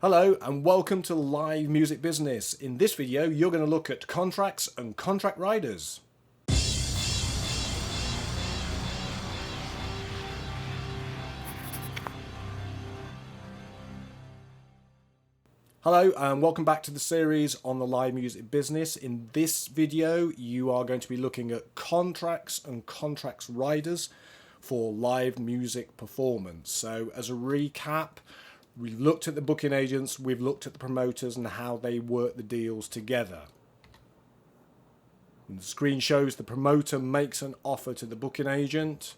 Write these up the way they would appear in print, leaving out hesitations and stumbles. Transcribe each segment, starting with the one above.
Hello and welcome to Live Music Business. In this video you're going to look at contracts and contract riders. Hello and welcome back to the series on the live music business. In this video you are going to be looking at contracts and contracts riders for live music performance. So as a recap, we've looked at the booking agents, we've looked at the promoters and how they work the deals together. And the screen shows the promoter makes an offer to the booking agent,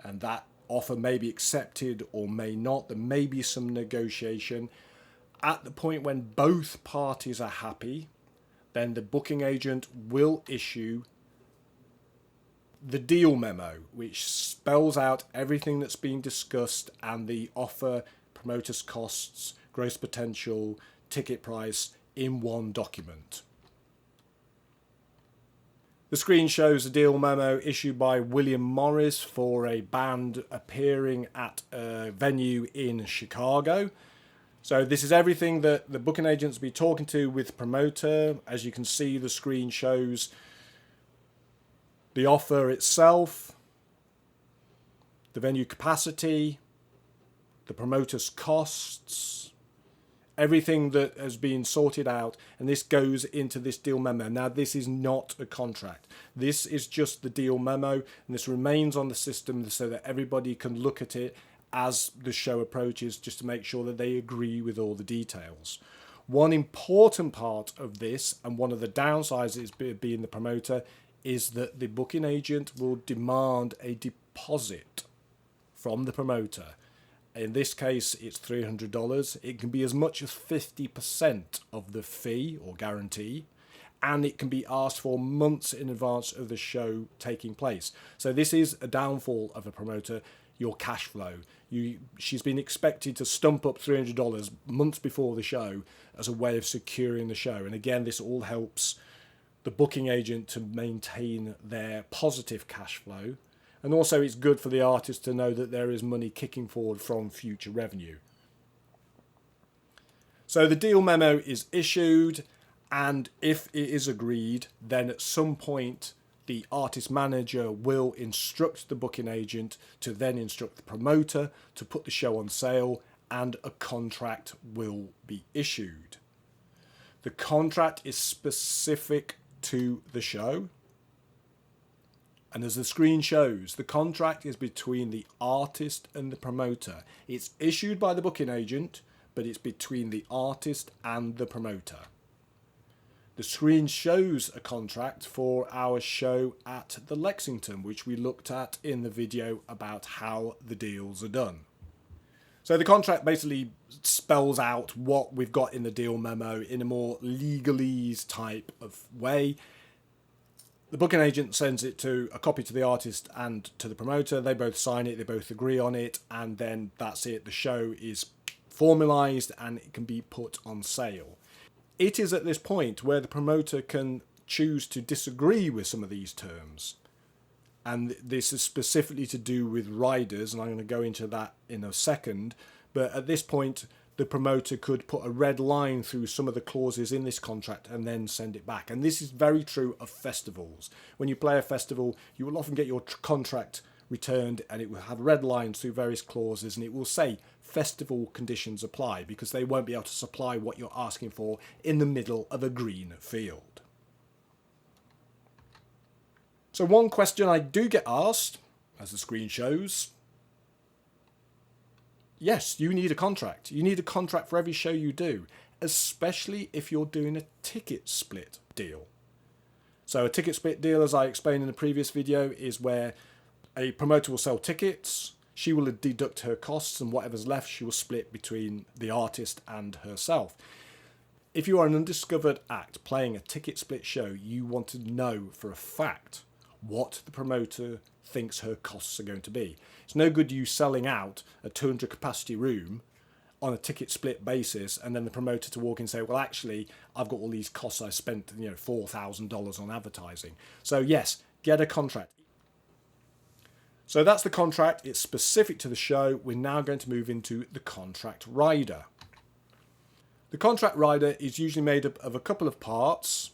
and that offer may be accepted or may not. There may be some negotiation. At the point when both parties are happy, then the booking agent will issue the deal memo, which spells out everything that's been discussed and the offer, promoters' costs, gross potential, ticket price in one document. The screen shows a deal memo issued by William Morris for a band appearing at a venue in Chicago. So this is everything that the booking agents will be talking to with the promoter. As you can see, the screen shows the offer itself, the venue capacity, the promoter's costs, everything that has been sorted out, and this goes into this deal memo. Now this is not a contract. This is just the deal memo, and this remains on the system so that everybody can look at it as the show approaches, just to make sure that they agree with all the details. One important part of this, and one of the downsides is being the promoter, is that the booking agent will demand a deposit from the promoter. In this case, it's $300. It can be as much as 50% of the fee or guarantee, and it can be asked for months in advance of the show taking place. So this is a downfall of a promoter, your cash flow. She's been expected to stump up $300 months before the show as a way of securing the show. And again, this all helps the booking agent to maintain their positive cash flow. And also it's good for the artist to know that there is money kicking forward from future revenue. So the deal memo is issued, and if it is agreed, then at some point the artist manager will instruct the booking agent to then instruct the promoter to put the show on sale, and a contract will be issued. The contract is specific to the show. And as the screen shows, the contract is between the artist and the promoter. It's issued by the booking agent, but it's between the artist and the promoter. The screen shows a contract for our show at the Lexington, which we looked at in the video about how the deals are done. So the contract basically spells out what we've got in the deal memo in a more legalese type of way. The booking agent sends it to a copy to the artist and to the promoter. They both sign it, they both agree on it, and then that's it. The show is formalized and it can be put on sale. It is at this point where the promoter can choose to disagree with some of these terms. And this is specifically to do with riders, and I'm going to go into that in a second. But at this point, the promoter could put a red line through some of the clauses in this contract and then send it back. And this is very true of festivals. When you play a festival, you will often get your contract returned and it will have red lines through various clauses, and it will say festival conditions apply, because they won't be able to supply what you're asking for in the middle of a green field. So one question I do get asked, as the screen shows, yes, you need a contract. You need a contract for every show you do, especially if you're doing a ticket split deal. So a ticket split deal, as I explained in the previous video, is where a promoter will sell tickets, she will deduct her costs, and whatever's left she will split between the artist and herself. If you are an undiscovered act playing a ticket split show, you want to know for a fact what the promoter thinks her costs are going to be. It's no good you selling out a 200 capacity room on a ticket split basis and then the promoter to walk in and say, well, actually, I've got all these costs. I spent $4,000 on advertising. So yes, get a contract. So that's the contract. It's specific to the show. We're now going to move into the contract rider. The contract rider is usually made up of a couple of parts,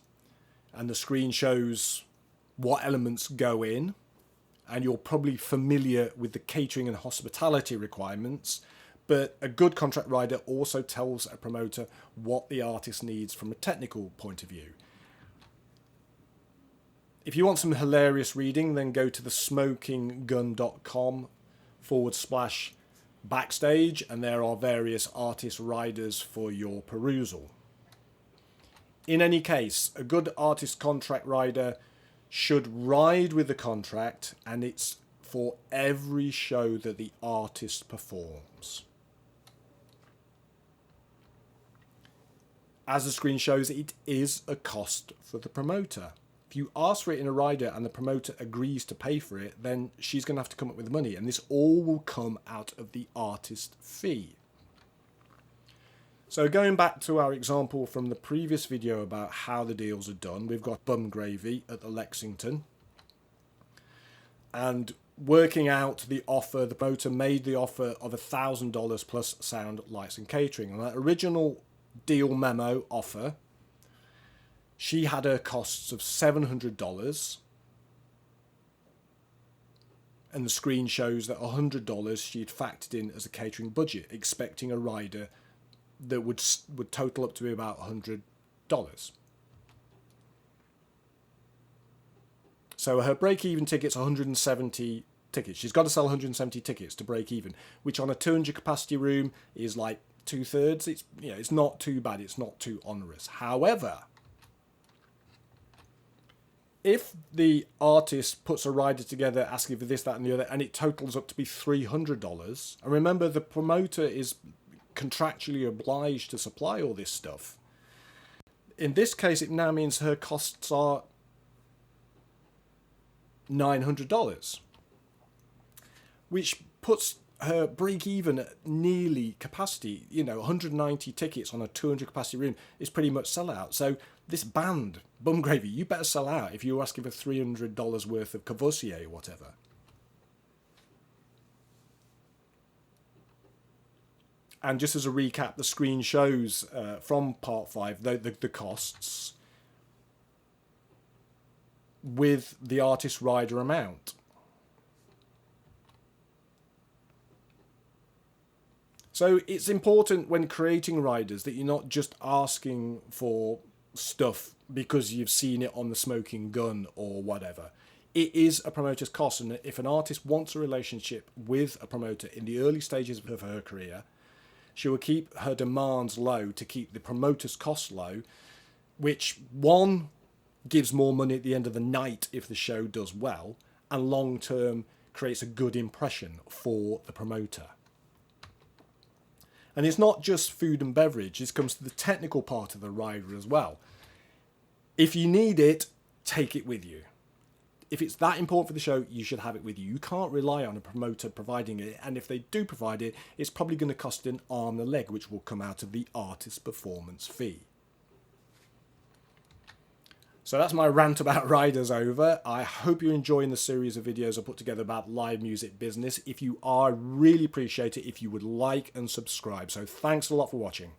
and the screen shows what elements go in, and you're probably familiar with the catering and hospitality requirements, but a good contract rider also tells a promoter what the artist needs from a technical point of view. If you want some hilarious reading, then go to the smokinggun.com/backstage, and there are various artist riders for your perusal. In any case, a good artist contract rider should ride with the contract, and it's for every show that the artist performs. As the screen shows, it is a cost for the promoter. If you ask for it in a rider and the promoter agrees to pay for it, then she's going to have to come up with the money, and this all will come out of the artist fee. So going back to our example from the previous video about how the deals are done, we've got Bum Gravy at the Lexington, and working out the offer, the promoter made the offer of $1,000 plus sound, lights and catering. And that original deal memo offer, she had her costs of $700, and the screen shows that $100 she'd factored in as a catering budget, expecting a rider that would total up to be about $100. So her break-even ticket's 170 tickets. She's got to sell 170 tickets to break even, which on a 200 capacity room is like 2/3. It's not too bad. It's not too onerous. However, if the artist puts a rider together asking for this, that, and the other, and it totals up to be $300, and remember the promoter is contractually obliged to supply all this stuff. In this case, it now means her costs are $900, which puts her break even at nearly capacity. 190 tickets on a 200 capacity room is pretty much sell out. So this band, Bum Gravy, you better sell out if you're asking for $300 worth of Courvoisier or whatever. And just as a recap, the screen shows from part 5 the costs with the artist rider amount. So it's important when creating riders that you're not just asking for stuff because you've seen it on the Smoking Gun or whatever. It is a promoter's cost, and if an artist wants a relationship with a promoter in the early stages of her career, she will keep her demands low to keep the promoter's costs low, which, one, gives more money at the end of the night if the show does well, and long term creates a good impression for the promoter. And it's not just food and beverage, this comes to the technical part of the rider as well. If you need it, take it with you. If it's that important for the show, you should have it with you. You can't rely on a promoter providing it, and if they do provide it, it's probably going to cost an arm and a leg, which will come out of the artist's performance fee. So that's my rant about riders over. I hope you're enjoying the series of videos I put together about live music business. If you are, I really appreciate it if you would like and subscribe. So thanks a lot for watching.